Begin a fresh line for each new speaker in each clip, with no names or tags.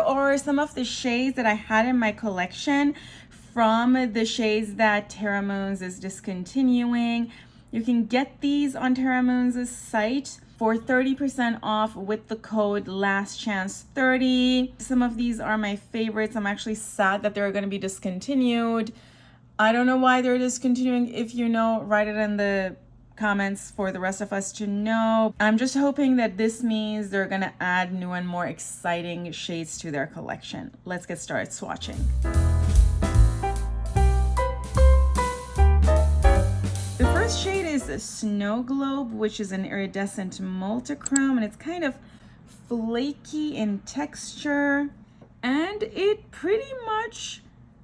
are some of the shades that I had in my collection from the shades that Terra Moons is discontinuing. You can get these on Terra Moons' site for 30% off with the code LASTCHANCE30. Some of these are my favorites. I'm actually sad that they're going to be discontinued. I don't know why they're discontinuing. If you know, write it in the comments for the rest of us to know. I'm just hoping that this means they're gonna add new and more exciting shades to their collection. Let's get started swatching. The first shade is Snow Globe, which is an iridescent multichrome, and it's kind of flaky in texture, and it pretty much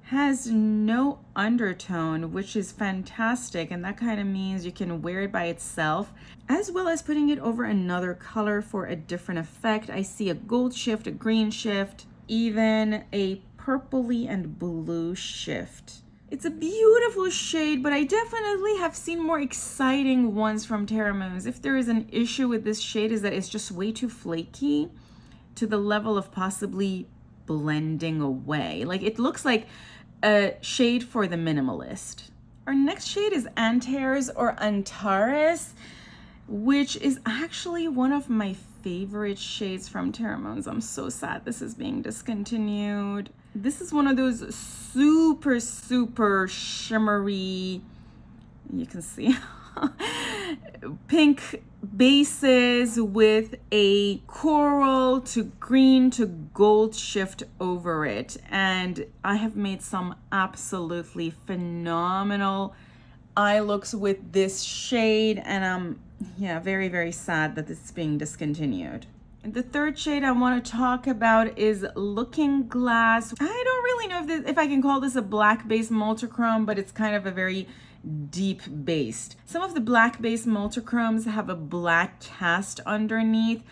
has no undertone, which is fantastic, and that kind of means you can wear it by itself as well as putting it over another color for a different effect. I see a gold shift, a green shift, even a purpley and blue shift. It's a beautiful shade, but I definitely have seen more exciting ones from Terra Moons. If there is an issue with this shade, is that it's just way too flaky to the level of possibly blending away. Like, it looks like a shade for the minimalist. Our next shade is Anaris or Anaris, which is actually one of my favorite shades from Terra Moons. I'm so sad this is being discontinued. This is one of those super shimmery, you can see, pink bases with a coral to green to gold shift over it, and I have made some absolutely phenomenal eye looks with this shade, and I'm very sad that this is being discontinued. The third shade I want to talk about is Looking Glass. I don't really know if I can call this a black base multichrome, but it's kind of a very deep based. Some of the black based multichromes have a black cast underneath,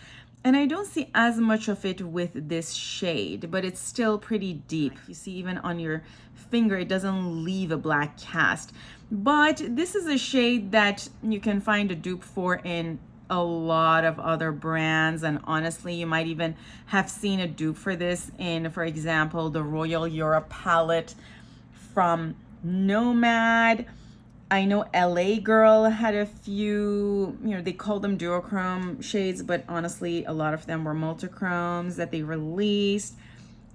and I don't see as much of it with this shade, but it's still pretty deep. You see, even on your finger, it doesn't leave a black cast. But this is a shade that you can find a dupe for in a lot of other brands, and honestly, you might even have seen a dupe for this in, for example, the Royal Europe palette from Nomad. I know LA Girl had a few, they call them duochrome shades, but honestly, a lot of them were multichromes that they released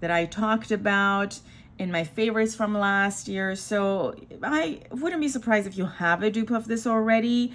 that I talked about in my favorites from last year. So I wouldn't be surprised if you have a dupe of this already.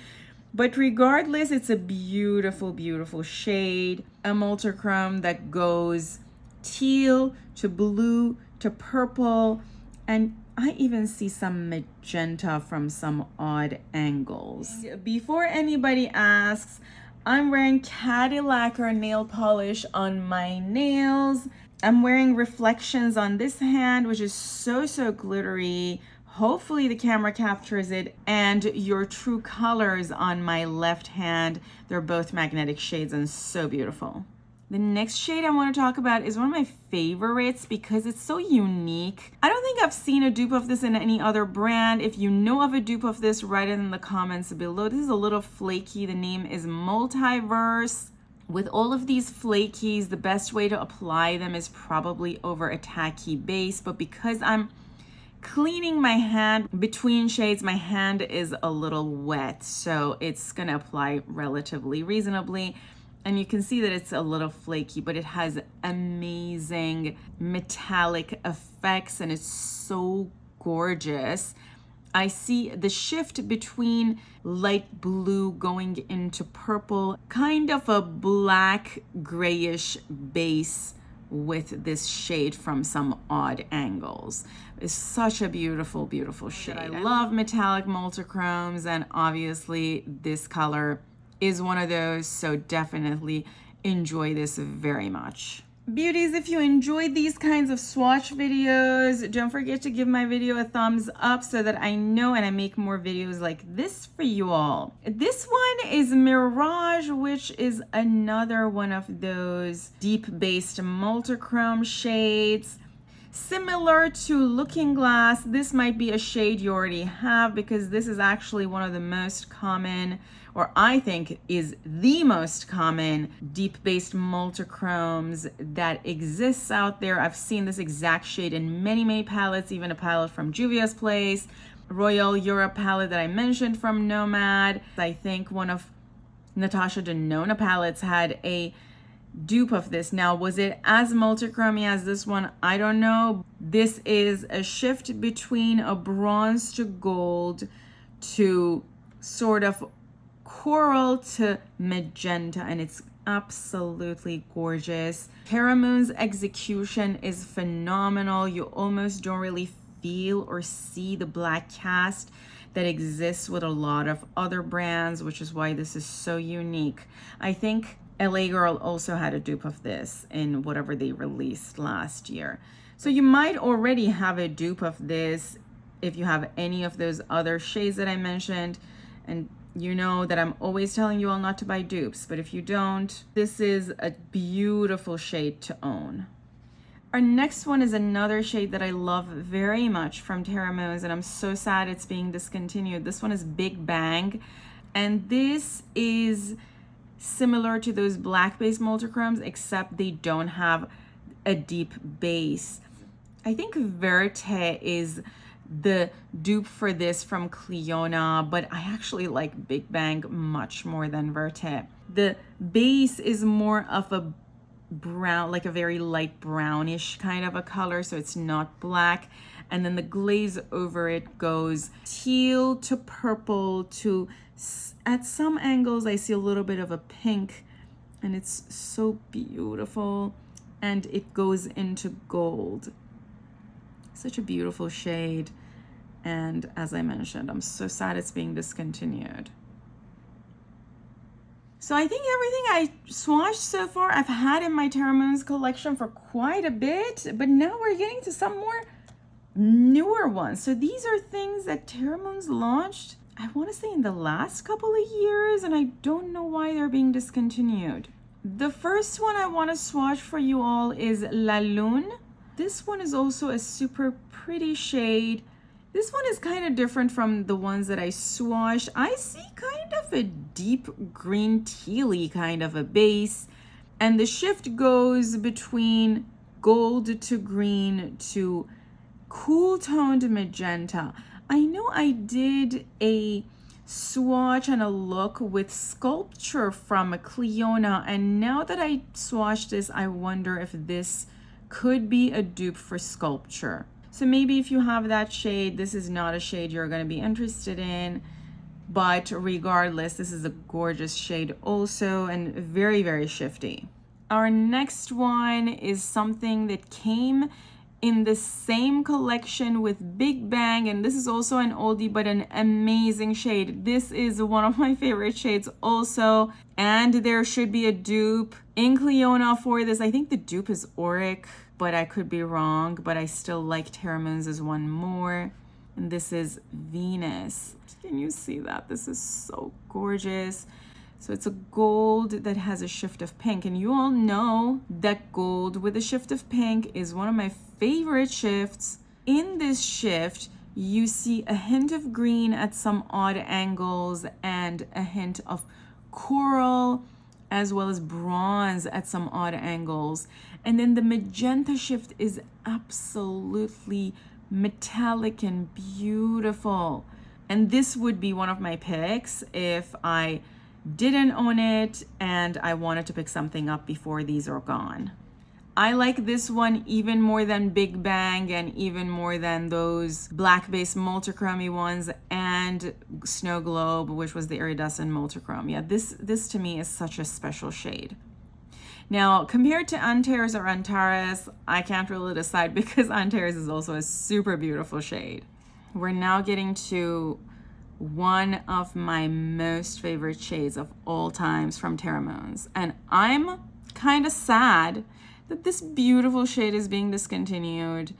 But regardless, it's a beautiful shade, a multichrome that goes teal to blue to purple, and I even see some magenta from some odd angles. Before anybody asks, I'm wearing Cadillac nail polish on my nails. I'm wearing reflections on this hand, which is so glittery. Hopefully the camera captures it, and your true colors on my left hand. They're both magnetic shades and so beautiful. The next shade I want to talk about is one of my favorites because it's so unique. I don't think I've seen a dupe of this in any other brand. If you know of a dupe of this, write it in the comments below. This is a little flaky. The name is Multiverse. With all of these flakies, the best way to apply them is probably over a tacky base, but because I'm cleaning my hand between shades, my hand is a little wet, so it's gonna apply relatively reasonably. And you can see that it's a little flaky, but it has amazing metallic effects and it's so gorgeous. I see the shift between light blue going into purple, kind of a black grayish base with this shade from some odd angles. It's such a beautiful shade. I love metallic multichromes, and obviously this color is one of those, so definitely enjoy this very much. Beauties, if you enjoyed these kinds of swatch videos, don't forget to give my video a thumbs up so that I know and I make more videos like this for you all. This one is Mirage, which is another one of those deep based multichrome shades. Similar to Looking Glass, this might be a shade you already have because this is actually one of the most common, or I think is the most common deep-based multichromes that exists out there. I've seen this exact shade in many palettes, even a palette from Juvia's Place, Royal Europe palette that I mentioned from Nomad. I think one of Natasha Denona palettes had a dupe of this. Now, was it as multichromy as this one? I don't know. This is a shift between a bronze to gold to sort of coral to magenta, and it's absolutely gorgeous. Terra Moons execution is phenomenal. You almost don't really feel or see the black cast that exists with a lot of other brands, which is why this is so unique. I think LA Girl also had a dupe of this in whatever they released last year. So you might already have a dupe of this if you have any of those other shades that I mentioned. And you know that I'm always telling you all not to buy dupes, but if you don't, this is a beautiful shade to own. Our next one is another shade that I love very much from Terra Moons, and I'm so sad it's being discontinued. This one is Big Bang, and this is similar to those black-based multichromes, except they don't have a deep base. I think Verte is the dupe for this from Cliona, but I actually like Big Bang much more than Verte. The base is more of a brown, like a very light brownish kind of a color, so it's not black. And then the glaze over it goes teal to purple to, at some angles I see a little bit of a pink, and it's so beautiful. And it goes into gold. Such a beautiful shade. And as I mentioned, I'm so sad it's being discontinued. So I think everything I swatched so far I've had in my Terra Moons collection for quite a bit, but now we're getting to some more newer ones. So these are things that Terra Moons launched, I want to say in the last couple of years, and I don't know why they're being discontinued. The first one I want to swatch for you all is La Lune. This one is also a super pretty shade. This one is kind of different from the ones that I swatched. I see kind of a deep green tealy kind of a base, and the shift goes between gold to green to cool toned magenta. I know I did a swatch and a look with Sculpture from Cliona, and now that I swatched this, I wonder if this could be a dupe for Sculpture. So maybe if you have that shade, this is not a shade you're going to be interested in, but regardless, this is a gorgeous shade also, and very shifty. Our next one is something that came in the same collection with Big Bang, and this is also an oldie but an amazing shade. This is one of my favorite shades also, and there should be a dupe in Cliona for this. I think the dupe is Auric, but I could be wrong, but I still like Terra Moons as one more. And this is Venus. Can you see that? This is so gorgeous. So it's a gold that has a shift of pink, and you all know that gold with a shift of pink is one of my favorite shifts. In this shift, you see a hint of green at some odd angles and a hint of coral as well as bronze at some odd angles. And then the magenta shift is absolutely metallic and beautiful. And this would be one of my picks if I didn't own it and I wanted to pick something up before these are gone. I like this one even more than Big Bang and even more than those black-based multichromy ones and Snow Globe, which was the iridescent multichrome. Yeah, this to me is such a special shade. Now, compared to Antares or Antares, I can't really decide because Antares is also a super beautiful shade. We're now getting to one of my most favorite shades of all times from Terra Moons. And I'm kind of sad that this beautiful shade is being discontinued.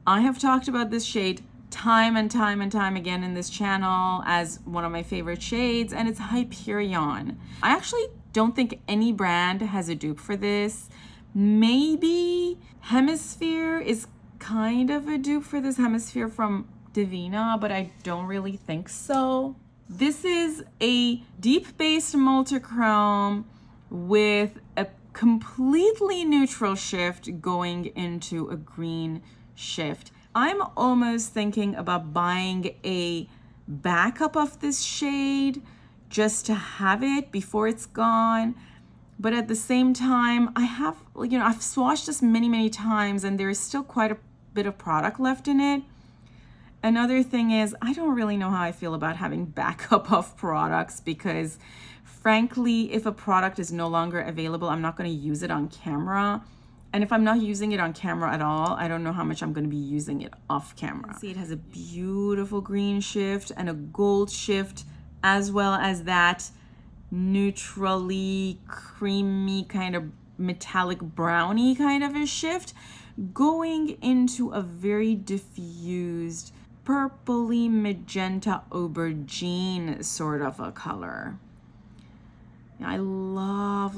I have talked about this shade time and time again in this channel as one of my favorite shades, and it's Hyperion. I actually don't think any brand has a dupe for this. Maybe Hemisphere is kind of a dupe for this hemisphere from Divina, but I don't really think so. This is a deep-based multichrome with a completely neutral shift going into a green shift. I'm almost thinking about buying a backup of this shade just to have it before it's gone. But at the same time, I've swatched this many times and there is still quite a bit of product left in it. Another thing is, I don't really know how I feel about having backup of products because frankly, if a product is no longer available, I'm not going to use it on camera. And if I'm not using it on camera at all, I don't know how much I'm going to be using it off camera. See, it has a beautiful green shift and a gold shift, as well as that neutrally creamy kind of metallic browny kind of a shift going into a very diffused purpley magenta aubergine sort of a color. I love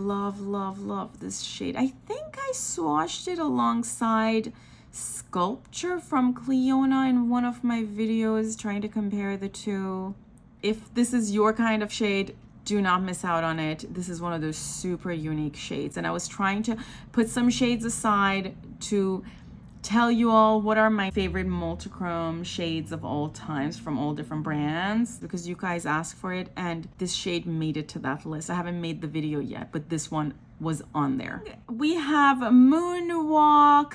this shade. I think I swatched it alongside Sculpture from Cleona in one of my videos trying to compare the two. If this is your kind of shade, do not miss out on it. This is one of those super unique shades. And I was trying to put some shades aside to tell you all what are my favorite multichrome shades of all times from all different brands because you guys asked for it and this shade made it to that list. I haven't made the video yet, but this one was on there. We have Moonwalk,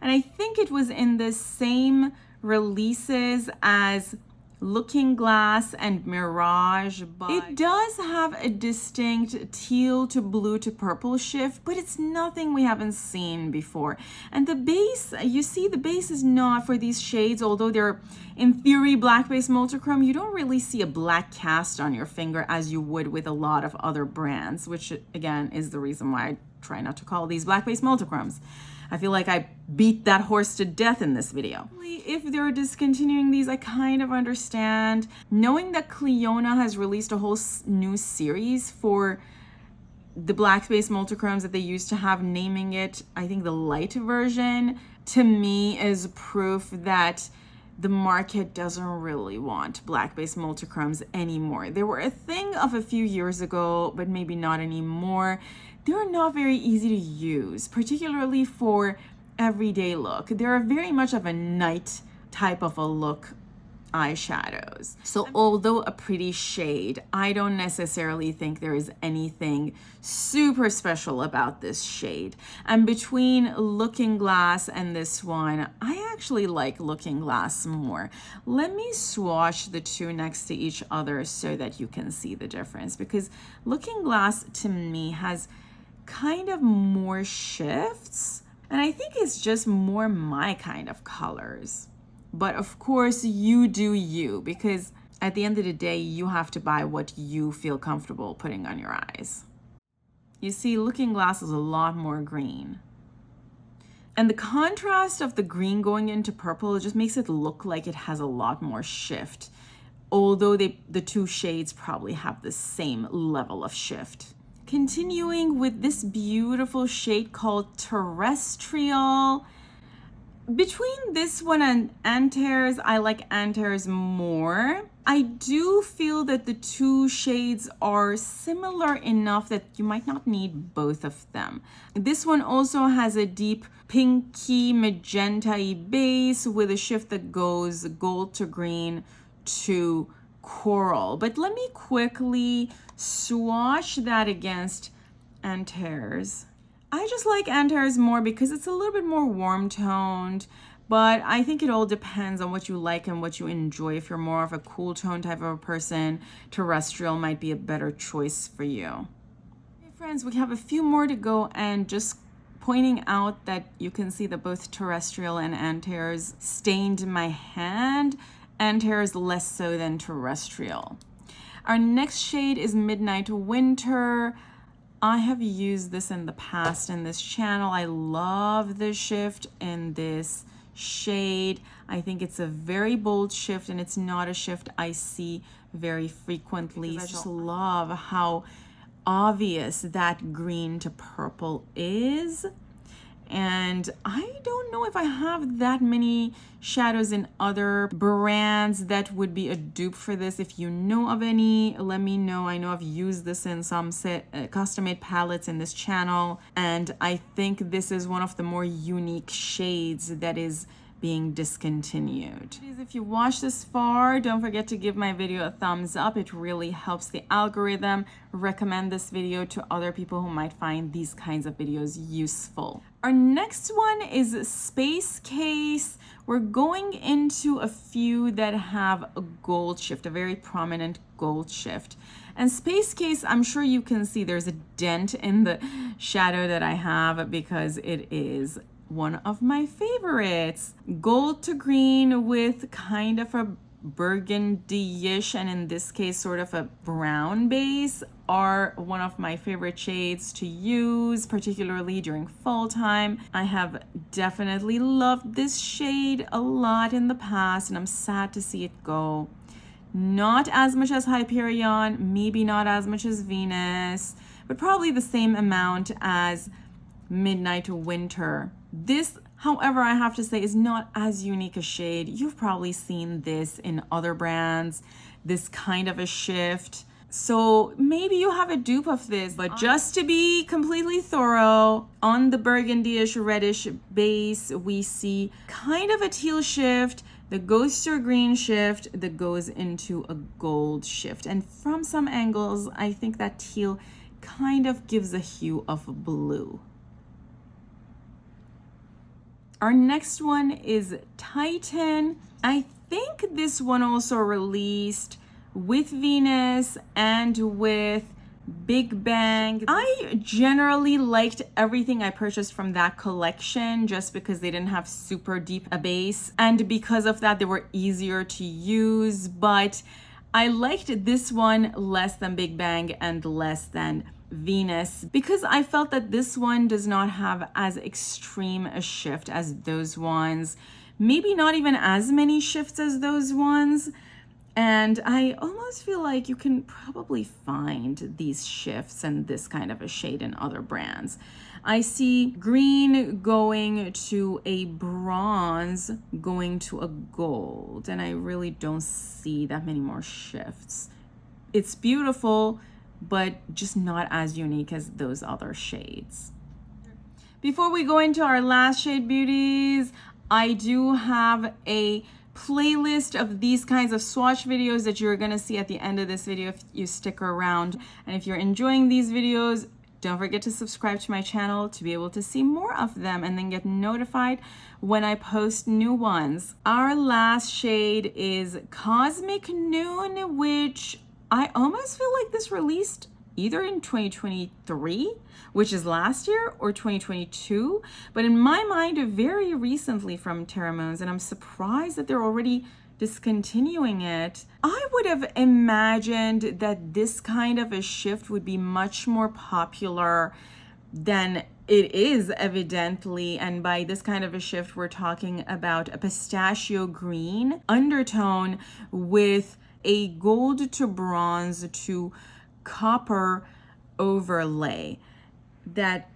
and I think it was in the same releases as Looking Glass and Mirage, but it does have a distinct teal to blue to purple shift, but it's nothing we haven't seen before. And the base, you see the base is not for these shades, although they're in theory black base multichrome, you don't really see a black cast on your finger as you would with a lot of other brands, which again is the reason why I try not to call these black base multichromes. I feel like I beat that horse to death in this video. If they're discontinuing these, I kind of understand. Knowing that Cleona has released a whole new series for the black space multichromes that they used to have, naming it, I think, the light version, to me is proof that the market doesn't really want black base multichromes anymore. They were a thing of a few years ago, but maybe not anymore. They're not very easy to use, particularly for everyday look. They're very much of a night type of a look eyeshadows. So although a pretty shade, I don't necessarily think there is anything super special about this shade. And between Looking Glass and this one, I actually like Looking Glass more. Let me swatch the two next to each other so that you can see the difference, because Looking Glass to me has kind of more shifts, and I think it's just more my kind of colors. But of course, you do you, because at the end of the day, you have to buy what you feel comfortable putting on your eyes. You see, Looking Glass is a lot more green. And the contrast of the green going into purple just makes it look like it has a lot more shift, although the two shades probably have the same level of shift. Continuing with this beautiful shade called Terrestrial. Between this one and Anaris, I like Anaris more. I do feel that the two shades are similar enough that you might not need both of them. This one also has a deep pinky magenta-y base with a shift that goes gold to green to coral. But let me quickly swatch that against Anaris. I just like Anaris more because it's a little bit more warm toned, but I think it all depends on what you like and what you enjoy. If you're more of a cool tone type of a person, Terrestrial might be a better choice for you. Hey friends, we have a few more to go, and just pointing out that you can see that both Terrestrial and Anaris stained my hand. Anaris less so than Terrestrial. Our next shade is Midnight Winter. I have used this in the past in this channel. I love the shift in this shade. I think it's a very bold shift, and it's not a shift I see very frequently. I just love how obvious that green to purple is. And I don't know if I have that many shadows in other brands that would be a dupe for this. If you know of any, let me know. I know I've used this in some custom-made palettes in this channel, and I think this is one of the more unique shades that is being discontinued. If you watched this far, don't forget to give my video a thumbs up. It really helps the algorithm recommend this video to other people who might find these kinds of videos useful. Our next one is Space Case. We're going into a few that have a gold shift, a very prominent gold shift. And Space Case, I'm sure you can see there's a dent in the shadow that I have because it is one of my favorites. Gold to green with kind of a burgundy-ish, and in this case sort of a brown base, are one of my favorite shades to use, particularly during fall time. I have definitely loved this shade a lot in the past, and I'm sad to see it go. Not as much as Hyperion, maybe not as much as Venus, but probably the same amount as Midnight Winter. This, however, I have to say, is not as unique a shade. You've probably seen this in other brands, this kind of a shift. So maybe you have a dupe of this, but just to be completely thorough, on the burgundy-ish reddish base, we see kind of a teal shift that goes to a green shift that goes into a gold shift. And from some angles, I think that teal kind of gives a hue of blue. Our next one is Titan. I think this one also released with Venus and with Big Bang. I generally liked everything I purchased from that collection just because they didn't have super deep a base, and because of that they were easier to use, but I liked this one less than Big Bang and less than Venus because I felt that this one does not have as extreme a shift as those ones, maybe not even as many shifts as those ones. And I almost feel like you can probably find these shifts and this kind of a shade in other brands. I see green going to a bronze, going to a gold, and I really don't see that many more shifts. It's beautiful, but just not as unique as those other shades. Before we go into our last shade, beauties, I do have a playlist of these kinds of swatch videos that you're gonna see at the end of this video if you stick around. And if you're enjoying these videos, don't forget to subscribe to my channel to be able to see more of them and then get notified when I post new ones. Our last shade is Cosmic Noon, which I almost feel like this released either in 2023, which is last year, or 2022, but in my mind, very recently from Terra Moons, and I'm surprised that they're already discontinuing it. I would have imagined that this kind of a shift would be much more popular than it is, evidently. And by this kind of a shift, we're talking about a pistachio green undertone with a gold to bronze to copper overlay that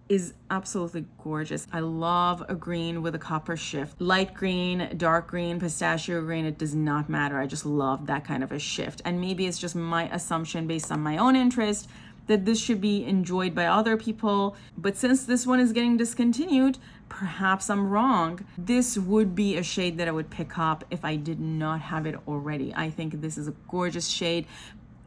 is absolutely gorgeous. I love a green with a copper shift. Light green, dark green, pistachio green, it does not matter. I just love that kind of a shift. And maybe it's just my assumption based on my own interest that this should be enjoyed by other people. But since this one is getting discontinued, perhaps I'm wrong. This would be a shade that I would pick up if I did not have it already. I think this is a gorgeous shade,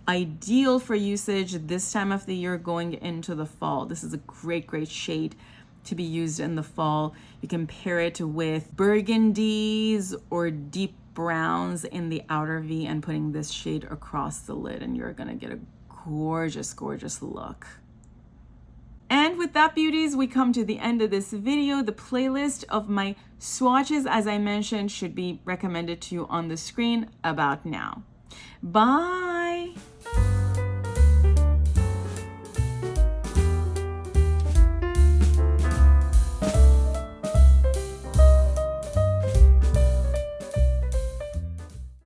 ideal for usage this time of the year going into the fall. This is a great shade to be used in the fall. You can pair it with burgundies or deep browns in the outer V and putting this shade across the lid, and you're gonna get a gorgeous look. And with that, beauties, we come to the end of this video. The playlist of my swatches, as I mentioned, should be recommended to you on the screen about now. Bye.